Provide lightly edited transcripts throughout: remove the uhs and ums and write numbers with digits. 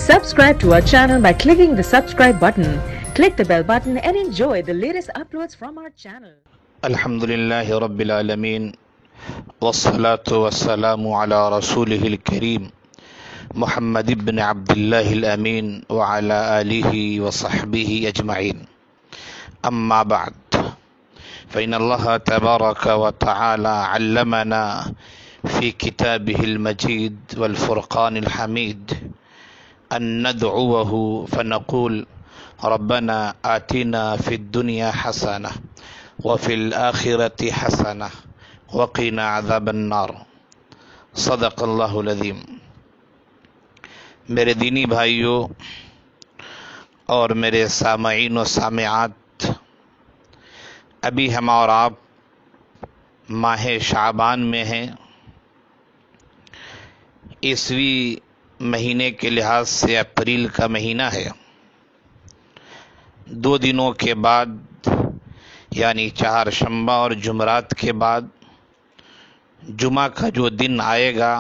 Subscribe to our channel by clicking the subscribe button. Click the bell button and enjoy the latest uploads from our channel. الحمدللہ رب العالمین والصلاة والسلام على رسوله الكريم محمد بن عبد الله الأمين وعلى آله وصحبه أجمعين. أما بعد، فإن الله تبارك وتعالى علمنا في كتابه المجيد والفرقان الحميد أن ندعوه فنقول ربنا آتنا في الدنيا حسنة وفي الآخرة حسنة وقنا عذاب النار. صدق اللہ العظیم. میرے دینی بھائیوں اور میرے سامعین و سامعات، ابھی ہم اور آپ ماہ شعبان میں ہیں. عیسوی مہینے کے لحاظ سے اپریل کا مہینہ ہے. 2 دنوں کے بعد یعنی چہارشنبہ اور جمعرات کے بعد جمعہ کا جو دن آئے گا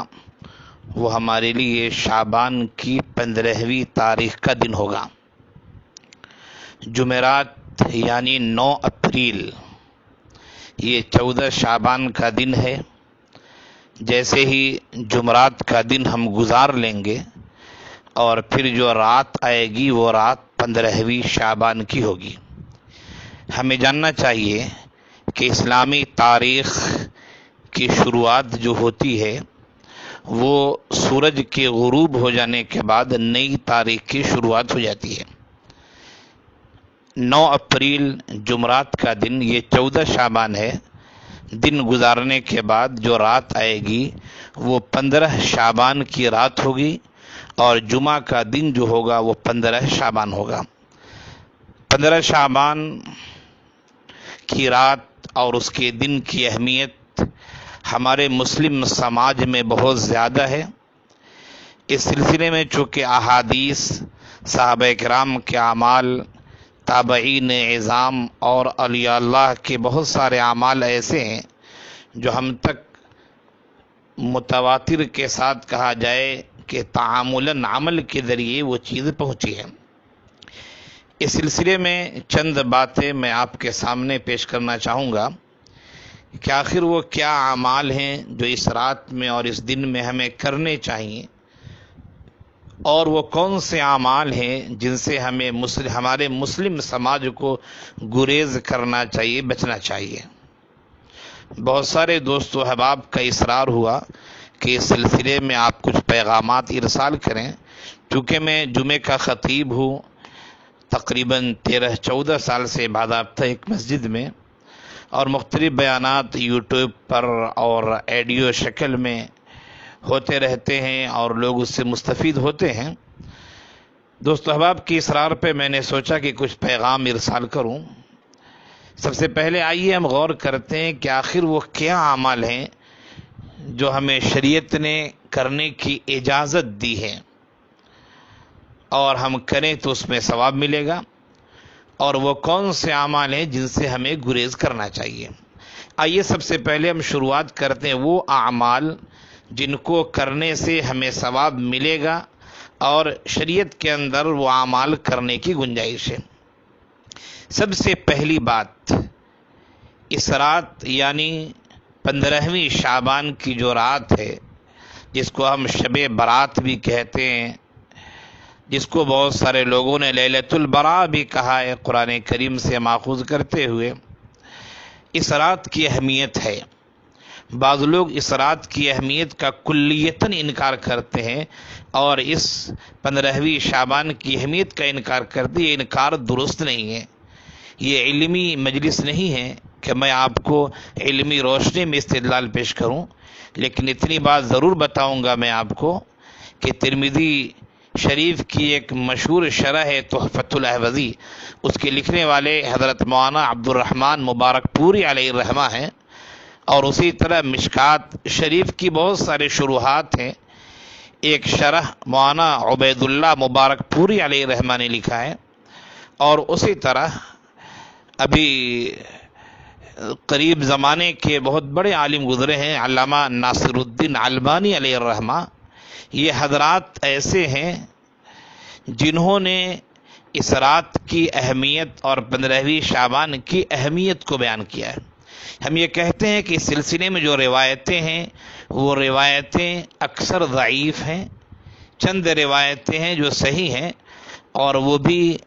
وہ ہمارے لیے شعبان کی 15ویں تاریخ کا دن ہوگا. جمعرات یعنی 9 اپریل یہ 14 شعبان کا دن ہے. جیسے ہی جمعرات کا دن ہم گزار لیں گے اور پھر جو رات آئے گی وہ رات 15ویں شعبان کی ہوگی. ہمیں جاننا چاہیے کہ اسلامی تاریخ کی شروعات جو ہوتی ہے وہ سورج کے غروب ہو جانے کے بعد نئی تاریخ کی شروعات ہو جاتی ہے. 9 اپریل جمعرات کا دن یہ 14 شعبان ہے. دن گزارنے کے بعد جو رات آئے گی وہ 15 شعبان کی رات ہوگی اور جمعہ کا دن جو ہوگا وہ 15 شعبان ہوگا. 15 شعبان کی رات اور اس کے دن کی اہمیت ہمارے مسلم سماج میں بہت زیادہ ہے. اس سلسلے میں چونکہ احادیث، صحابہ کرام کے اعمال، تابعین اعظام اور اولیاء اللہ کے بہت سارے اعمال ایسے ہیں جو ہم تک متواتر کے ساتھ کہا جائے کہ تعاملاً عمل کے ذریعے وہ چیز پہنچی ہے. اس سلسلے میں چند باتیں میں آپ کے سامنے پیش کرنا چاہوں گا کہ آخر وہ کیا اعمال ہیں جو اس رات میں اور اس دن میں ہمیں کرنے چاہیے، اور وہ کون سے اعمال ہیں جن سے ہمیں ہمارے مسلم سماج کو گریز کرنا چاہیے، بچنا چاہیے. بہت سارے دوست و احباب کا اصرار ہوا کہ اس سلسلے میں آپ کچھ پیغامات ارسال کریں. چونکہ میں جمعے کا خطیب ہوں، تقریباً 13-14 سال سے باضابطہ ایک مسجد میں، اور مختلف بیانات یوٹیوب پر اور آڈیو شکل میں ہوتے رہتے ہیں اور لوگ اس سے مستفید ہوتے ہیں. دوست احباب کی اصرار پہ میں نے سوچا کہ کچھ پیغام ارسال کروں. سب سے پہلے آئیے ہم غور کرتے ہیں کہ آخر وہ کیا اعمال ہیں جو ہمیں شریعت نے کرنے کی اجازت دی ہے اور ہم کریں تو اس میں ثواب ملے گا، اور وہ کون سے اعمال ہیں جن سے ہمیں گریز کرنا چاہیے. آئیے سب سے پہلے ہم شروعات کرتے ہیں وہ اعمال جن کو کرنے سے ہمیں ثواب ملے گا اور شریعت کے اندر وہ اعمال کرنے کی گنجائش ہے. سب سے پہلی بات، اس رات یعنی 15ویں شعبان کی جو رات ہے، جس کو ہم شب برات بھی کہتے ہیں، جس کو بہت سارے لوگوں نے لیلۃ البراء بھی کہا ہے قرآن کریم سے ماخوذ کرتے ہوئے، اس رات کی اہمیت ہے. بعض لوگ اس رات کی اہمیت کا کلیتاً انکار کرتے ہیں اور اس 15ویں شعبان کی اہمیت کا انکار کرتے ہیں. یہ انکار درست نہیں ہے. یہ علمی مجلس نہیں ہے کہ میں آپ کو علمی روشنی میں استدلال پیش کروں، لیکن اتنی بات ضرور بتاؤں گا میں آپ کو کہ ترمذی شریف کی ایک مشہور شرح ہے تحفۃ الاحوذی، اس کے لکھنے والے حضرت مولانا عبد الرحمن مبارک پوری علیہ الرحمہ ہیں، اور اسی طرح مشکات شریف کی بہت سارے شروحات ہیں. ایک شرح مولانا عبید اللہ مبارک پوری علیہ الرحمہ نے لکھا ہے، اور اسی طرح ابھی قریب زمانے کے بہت بڑے عالم گزرے ہیں علامہ ناصر الدین البانی علیہ الرحمہ. یہ حضرات ایسے ہیں جنہوں نے اس رات کی اہمیت اور 15ویں شعبان کی اہمیت کو بیان کیا ہے۔ ہم یہ کہتے ہیں کہ اس سلسلے میں جو روایتیں ہیں وہ روایتیں اکثر ضعیف ہیں، چند روایتیں ہیں جو صحیح ہیں، اور وہ بھی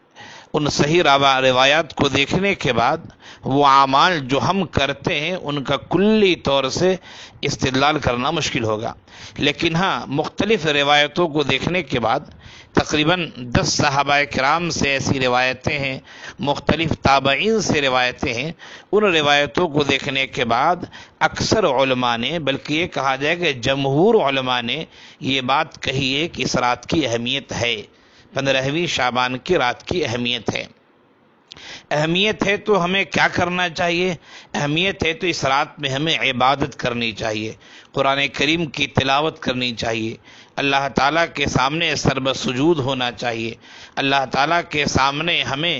ان صحیح روایات کو دیکھنے کے بعد وہ اعمال جو ہم کرتے ہیں ان کا کلی طور سے استدلال کرنا مشکل ہوگا۔ لیکن ہاں، مختلف روایتوں کو دیکھنے کے بعد تقریباً 10 صحابہ کرام سے ایسی روایتیں ہیں، مختلف تابعین سے روایتیں ہیں، ان روایتوں کو دیکھنے کے بعد اکثر علماء نے، بلکہ یہ کہا جائے کہ جمہور علماء نے یہ بات کہی ہے کہ اس رات کی اہمیت ہے، 15ویں شعبان کی رات کی اہمیت ہے۔ اہمیت ہے تو ہمیں کیا کرنا چاہیے؟ اہمیت ہے تو اس رات میں ہمیں عبادت کرنی چاہیے، قرآن کریم کی تلاوت کرنی چاہیے، اللہ تعالیٰ کے سامنے سرب سجود ہونا چاہیے، اللہ تعالیٰ کے سامنے ہمیں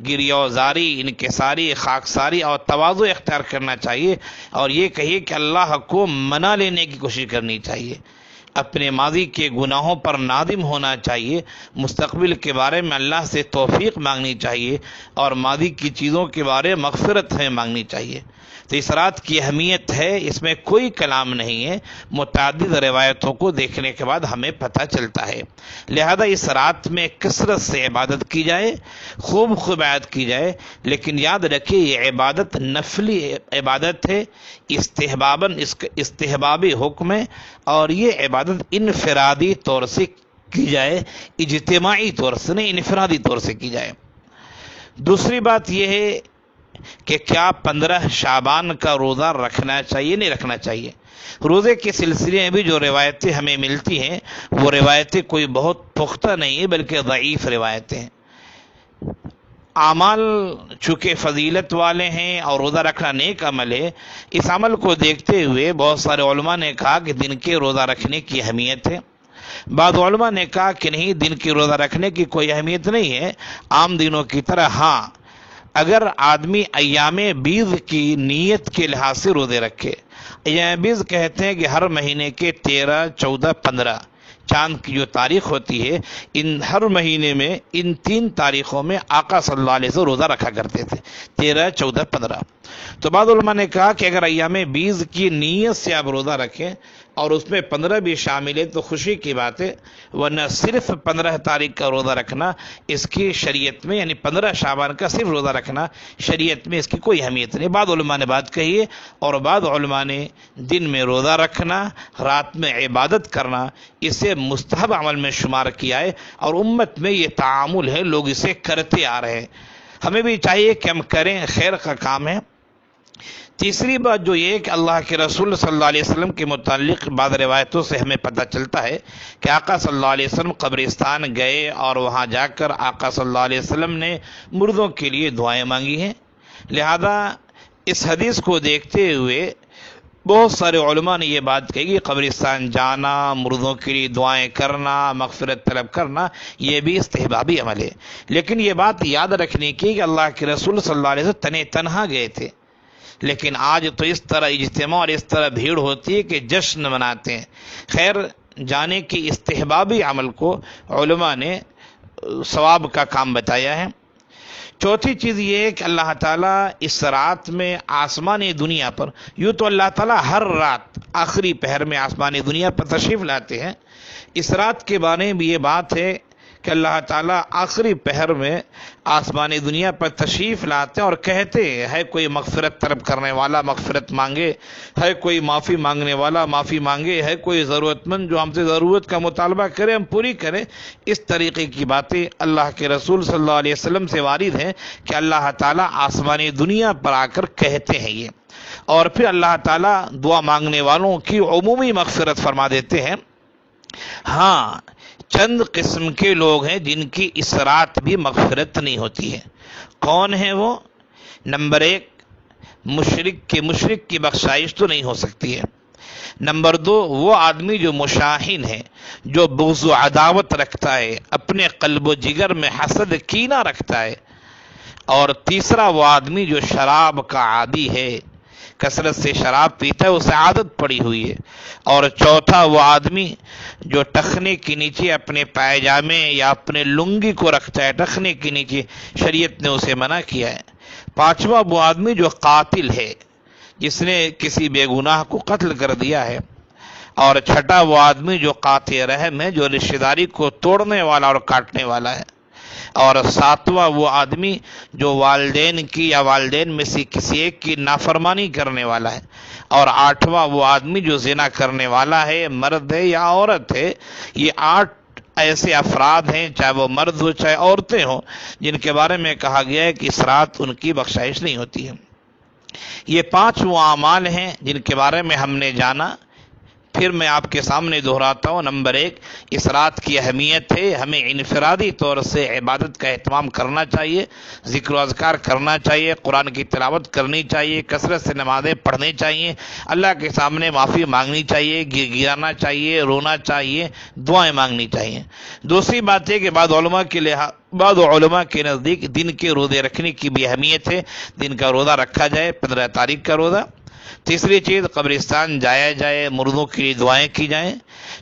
گریوزاری، انکساری، خاکساری اور تواضع اختیار کرنا چاہیے، اور یہ کہیے کہ اللہ کو منا لینے کی کوشش کرنی چاہیے، اپنے ماضی کے گناہوں پر نادم ہونا چاہیے، مستقبل کے بارے میں اللہ سے توفیق مانگنی چاہیے، اور ماضی کی چیزوں کے بارے میں مغفرت مانگنی چاہیے۔ تو اس رات کی اہمیت ہے، اس میں کوئی کلام نہیں ہے، متعدد روایتوں کو دیکھنے کے بعد ہمیں پتہ چلتا ہے۔ لہذا اس رات میں کثرت سے عبادت کی جائے، خوب عبادت کی جائے، لیکن یاد رکھیے یہ عبادت نفلی عبادت ہے، استحبابی حکم ہے، اور یہ عبادت انفرادی طور سے کی جائے، اجتماعی طور سے نہیں، انفرادی طور سے کی جائے۔ دوسری بات یہ ہے کہ کیا 15 شعبان کا روزہ رکھنا چاہیے، نہیں رکھنا چاہیے۔ روزے کے سلسلے میں بھی جو روایتیں ہمیں ملتی ہیں وہ روایتیں کوئی بہت پختہ نہیں ہیں، بلکہ ضعیف روایتیں ہیں۔ اعمال چونکہ فضیلت والے ہیں اور روزہ رکھنا نیک عمل ہے، اس عمل کو دیکھتے ہوئے بہت سارے علماء نے کہا کہ دن کے روزہ رکھنے کی اہمیت ہے۔ بعض علماء نے کہا کہ نہیں، دن کی روزہ رکھنے کی کوئی اہمیت نہیں ہے، عام دنوں کی طرح۔ ہاں، اگر آدمی ایام بیض کی نیت کے لحاظ سے روزے رکھے، ایام بیض کہتے ہیں کہ ہر مہینے کے 13، 14، 15 چاند کی جو تاریخ ہوتی ہے، ان ہر مہینے میں ان 3 تاریخوں میں آقا صلی اللہ علیہ وسلم روزہ رکھا کرتے تھے، 13، 14، 15۔ تو بعض علماء نے کہا کہ اگر ایام بیض کی نیت سے آپ روزہ رکھیں اور اس میں 15 بھی شامل ہے تو خوشی کی بات ہے، ورنہ صرف 15 تاریخ کا روزہ رکھنا اس کی شریعت میں، یعنی 15 شعبان کا صرف روزہ رکھنا شریعت میں اس کی کوئی اہمیت نہیں۔ بعض علماء نے بات کہی ہے، اور بعض علماء نے دن میں روزہ رکھنا، رات میں عبادت کرنا، اسے مستحب عمل میں شمار کیا ہے، اور امت میں یہ تعامل ہے، لوگ اسے کرتے آ رہے ہیں، ہمیں بھی چاہیے کہ ہم کریں، خیر کا کام ہے۔ تیسری بات جو یہ کہ اللہ کے رسول صلی اللہ علیہ وسلم کے متعلق بعض روایتوں سے ہمیں پتہ چلتا ہے کہ آقا صلی اللہ علیہ وسلم قبرستان گئے اور وہاں جا کر آقا صلی اللہ علیہ وسلم نے مردوں کے لیے دعائیں مانگی ہیں۔ لہذا اس حدیث کو دیکھتے ہوئے بہت سارے علماء نے یہ بات کہی کہ قبرستان جانا، مردوں کے لیے دعائیں کرنا، مغفرت طلب کرنا، یہ بھی استحبابی عمل ہے۔ لیکن یہ بات یاد رکھنے کی کہ اللہ کے رسول صلی اللہ علیہ وسلم تنہا گئے تھے، لیکن آج تو اس طرح اجتماع اور اس طرح بھیڑ ہوتی ہے کہ جشن مناتے ہیں۔ خیر، جانے کی استحبابی عمل کو علماء نے ثواب کا کام بتایا ہے۔ چوتھی چیز یہ ہے کہ اللہ تعالیٰ اس رات میں آسمانی دنیا پر، یوں تو اللہ تعالیٰ ہر رات آخری پہر میں آسمانی دنیا پر تشریف لاتے ہیں، اس رات کے بارے میں یہ بات ہے کہ اللہ تعالیٰ آخری پہر میں آسمانی دنیا پر تشریف لاتے ہیں اور کہتے ہیں، ہے کوئی مغفرت طلب کرنے والا مغفرت مانگے، ہے کوئی معافی مانگنے والا معافی مانگے، ہے کوئی ضرورت مند جو ہم سے ضرورت کا مطالبہ کرے ہم پوری کریں۔ اس طریقے کی باتیں اللہ کے رسول صلی اللہ علیہ وسلم سے وارد ہیں کہ اللہ تعالیٰ آسمانی دنیا پر آ کر کہتے ہیں یہ، اور پھر اللہ تعالیٰ دعا مانگنے والوں کی عمومی مغفرت فرما دیتے ہیں۔ ہاں، چند قسم کے لوگ ہیں جن کی اس رات بھی مغفرت نہیں ہوتی ہے۔ کون ہیں وہ؟ نمبر 1، مشرک کی بخشائش تو نہیں ہو سکتی ہے۔ نمبر 2، وہ آدمی جو مشاہین ہے، جو بغض و عداوت رکھتا ہے، اپنے قلب و جگر میں حسد کینہ رکھتا ہے۔ اور تیسرا، وہ آدمی جو شراب کا عادی ہے، کثرت سے شراب پیتا ہے اسے عادت پڑی ہوئی ہے۔ اور چوتھا وہ آدمی جو ٹخنے کے نیچے اپنے پائجامے یا اپنے لنگی کو رکھتا ہے ٹخنے کے نیچے، شریعت نے اسے منع کیا ہے۔ پانچواں وہ آدمی جو قاتل ہے، جس نے کسی بے گناہ کو قتل کر دیا ہے۔ اور چھٹا وہ آدمی جو قاطع رحم ہے، جو رشتہ داری کو توڑنے والا اور کاٹنے والا ہے۔ اور ساتواں وہ آدمی جو والدین کی یا والدین میں سے کسی ایک کی نافرمانی کرنے والا ہے۔ اور آٹھواں وہ آدمی جو زنا کرنے والا ہے، مرد ہے یا عورت ہے۔ یہ 8 ایسے افراد ہیں، چاہے وہ مرد ہو چاہے عورتیں ہوں، جن کے بارے میں کہا گیا ہے کہ اس رات ان کی بخشائش نہیں ہوتی ہے۔ یہ 5 وہ اعمال ہیں جن کے بارے میں ہم نے جانا۔ پھر میں آپ کے سامنے دہراتا ہوں۔ نمبر 1، اس رات کی اہمیت ہے، ہمیں انفرادی طور سے عبادت کا اہتمام کرنا چاہیے، ذکر و اذکار کرنا چاہیے، قرآن کی تلاوت کرنی چاہیے، کثرت سے نمازیں پڑھنی چاہیے، اللہ کے سامنے معافی مانگنی چاہیے، گرانا چاہیے، رونا چاہیے، دعائیں مانگنی چاہیے۔ دوسری بات ہے کہ بعض علماء کے نزدیک دن کے روزے رکھنے کی بھی اہمیت ہے، دن کا روزہ رکھا جائے، 15 تاریخ کا روزہ۔ تیسری چیز، قبرستان جایا جائے، مردوں کے لیے دعائیں کی جائیں۔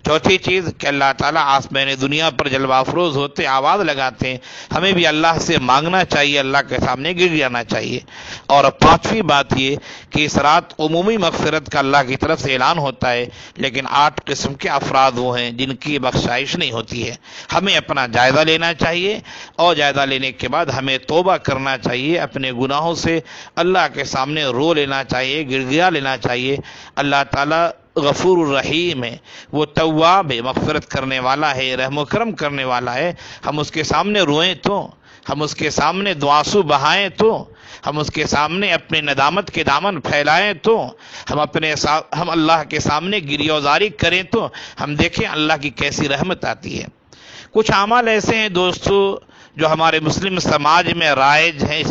چوتھی چیز کہ اللہ تعالیٰ آسمان دنیا پر جلوہ افروز ہوتے آواز لگاتے ہیں، ہمیں بھی اللہ سے مانگنا چاہیے، اللہ کے سامنے گر جانا چاہیے۔ اور پانچویں بات یہ کہ اس رات عمومی مغفرت کا اللہ کی طرف سے اعلان ہوتا ہے، لیکن 8 قسم کے افراد وہ ہیں جن کی بخشائش نہیں ہوتی ہے۔ ہمیں اپنا جائزہ لینا چاہیے، اور جائزہ لینے کے بعد ہمیں توبہ کرنا چاہیے، اپنے گناہوں سے اللہ کے سامنے رو لینا چاہیے، گڑگڑا لینا چاہیے۔ اللہ تعالیٰ غفور الرحیم ہے، وہ تواب ہے، مغفرت کرنے والا ہے، رحم و کرم کرنے والا ہے۔ ہم اس کے سامنے روئیں تو، ہم اس کے سامنے دعاسو بہائیں تو، ہم اس کے سامنے اپنے ندامت کے دامن پھیلائیں تو، ہم اللہ کے سامنے گریہ وزاری کریں تو ہم دیکھیں اللہ کی کیسی رحمت آتی ہے۔ کچھ اعمال ایسے ہیں دوستو جو ہمارے مسلم سماج میں رائج ہیں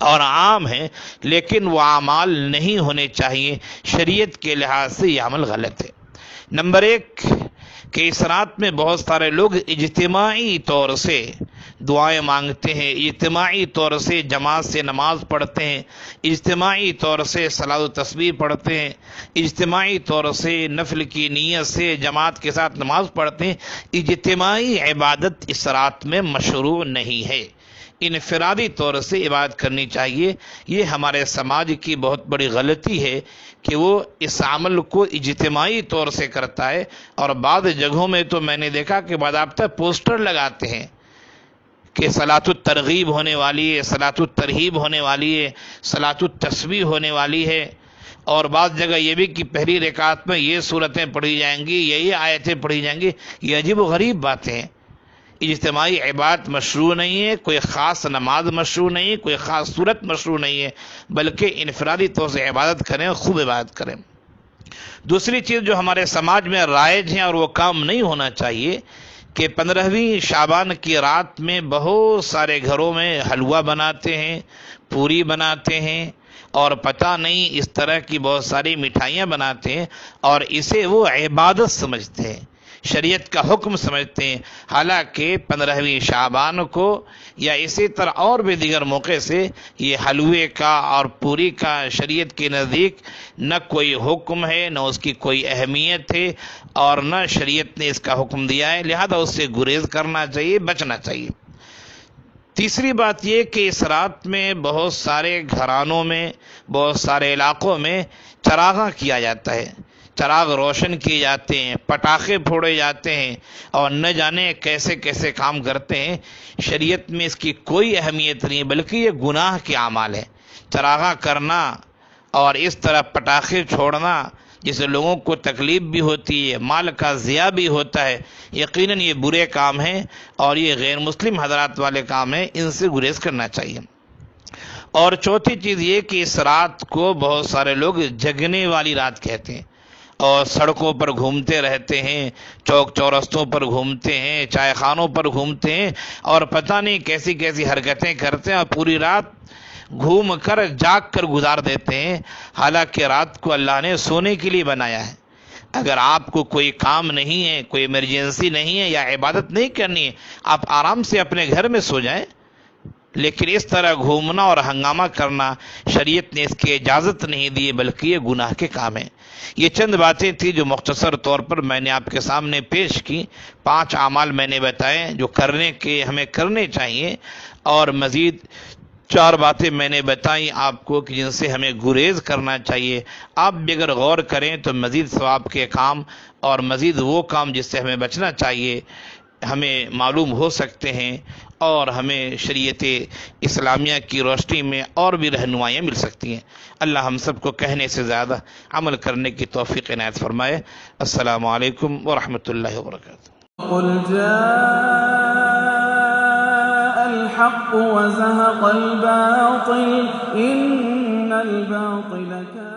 اور عام ہیں، لیکن وہ اعمال نہیں ہونے چاہیے، شریعت کے لحاظ سے یہ عمل غلط ہے۔ نمبر 1 کہ اس رات میں بہت سارے لوگ اجتماعی طور سے دعائیں مانگتے ہیں، اجتماعی طور سے جماعت سے نماز پڑھتے ہیں، اجتماعی طور سے صلاۃ و تسبیح پڑھتے ہیں، اجتماعی طور سے نفل کی نیت سے جماعت کے ساتھ نماز پڑھتے ہیں۔ اجتماعی عبادت اس رات میں مشروع نہیں ہے، انفرادی طور سے عبادت کرنی چاہیے۔ یہ ہمارے سماج کی بہت بڑی غلطی ہے کہ وہ اس عمل کو اجتماعی طور سے کرتا ہے، اور بعض جگہوں میں تو میں نے دیکھا کہ باضابطہ پوسٹر لگاتے ہیں کہ صلاۃ الترغیب ہونے والی ہے، صلاۃ الترہیب ہونے والی ہے، صلاۃ التسبیح ہونے والی ہے، اور بعض جگہ یہ بھی کہ پہلی رکعت میں یہ صورتیں پڑھی جائیں گی، یہ آیتیں پڑھی جائیں گی۔ یہ عجیب و غریب باتیں ہیں۔ اجتماعی عبادت مشروع نہیں ہے، کوئی خاص نماز مشروع نہیں ہے، کوئی خاص صورت مشروع نہیں ہے، بلکہ انفرادی طور سے عبادت کریں، خوب عبادت کریں۔ دوسری چیز جو ہمارے سماج میں رائج ہیں اور وہ کام نہیں ہونا چاہیے کہ 15ویں شعبان کی رات میں بہت سارے گھروں میں حلوہ بناتے ہیں، پوری بناتے ہیں، اور پتہ نہیں اس طرح کی بہت ساری مٹھائیاں بناتے ہیں، اور اسے وہ عبادت سمجھتے ہیں، شریعت کا حکم سمجھتے ہیں، حالانکہ 15ویں شعبان کو یا اسی طرح اور بھی دیگر موقع سے یہ حلوے کا اور پوری کا شریعت کے نزدیک نہ کوئی حکم ہے، نہ اس کی کوئی اہمیت ہے، اور نہ شریعت نے اس کا حکم دیا ہے، لہذا اس سے گریز کرنا چاہیے، بچنا چاہیے۔ تیسری بات یہ کہ اس رات میں بہت سارے گھرانوں میں، بہت سارے علاقوں میں چراغاں کیا جاتا ہے، چراغ روشن کیے جاتے ہیں، پٹاخے پھوڑے جاتے ہیں، اور نہ جانے کیسے کیسے کام کرتے ہیں۔ شریعت میں اس کی کوئی اہمیت نہیں، بلکہ یہ گناہ کے اعمال ہے۔ چراغاں کرنا اور اس طرح پٹاخے چھوڑنا جس سے لوگوں کو تکلیف بھی ہوتی ہے، مال کا ضیاع بھی ہوتا ہے، یقیناً یہ برے کام ہیں اور یہ غیر مسلم حضرات والے کام ہیں، ان سے گریز کرنا چاہیے۔ اور چوتھی چیز یہ کہ اس رات کو بہت سارے لوگ جگنے والی رات کہتے ہیں، اور سڑکوں پر گھومتے رہتے ہیں، چوک چورستوں پر گھومتے ہیں، چائے خانوں پر گھومتے ہیں، اور پتہ نہیں کیسی کیسی حرکتیں کرتے ہیں، اور پوری رات گھوم کر جاگ کر گزار دیتے ہیں، حالانکہ رات کو اللہ نے سونے کے لیے بنایا ہے۔ اگر آپ کو کوئی کام نہیں ہے، کوئی ایمرجنسی نہیں ہے، یا عبادت نہیں کرنی ہے، آپ آرام سے اپنے گھر میں سو جائیں، لیکن اس طرح گھومنا اور ہنگامہ کرنا شریعت نے اس کی اجازت نہیں دی، بلکہ یہ گناہ کے کام ہیں۔ یہ چند باتیں تھیں جو مختصر طور پر میں نے آپ کے سامنے پیش کی۔ 5 اعمال میں نے بتائے جو کرنے کے ہمیں کرنے چاہیے، اور مزید 4 باتیں میں نے بتائیں آپ کو کہ جن سے ہمیں گریز کرنا چاہیے۔ آپ بھی اگر غور کریں تو مزید ثواب کے کام اور مزید وہ کام جس سے ہمیں بچنا چاہیے ہمیں معلوم ہو سکتے ہیں، اور ہمیں شریعت اسلامیہ کی روشنی میں اور بھی رہنمائیاں مل سکتی ہیں۔ اللہ ہم سب کو کہنے سے زیادہ عمل کرنے کی توفیق عنایت فرمائے۔ السلام علیکم ورحمۃ اللہ وبرکاتہ۔ قل جاء الحق وزهق الباطل إن الباطل كان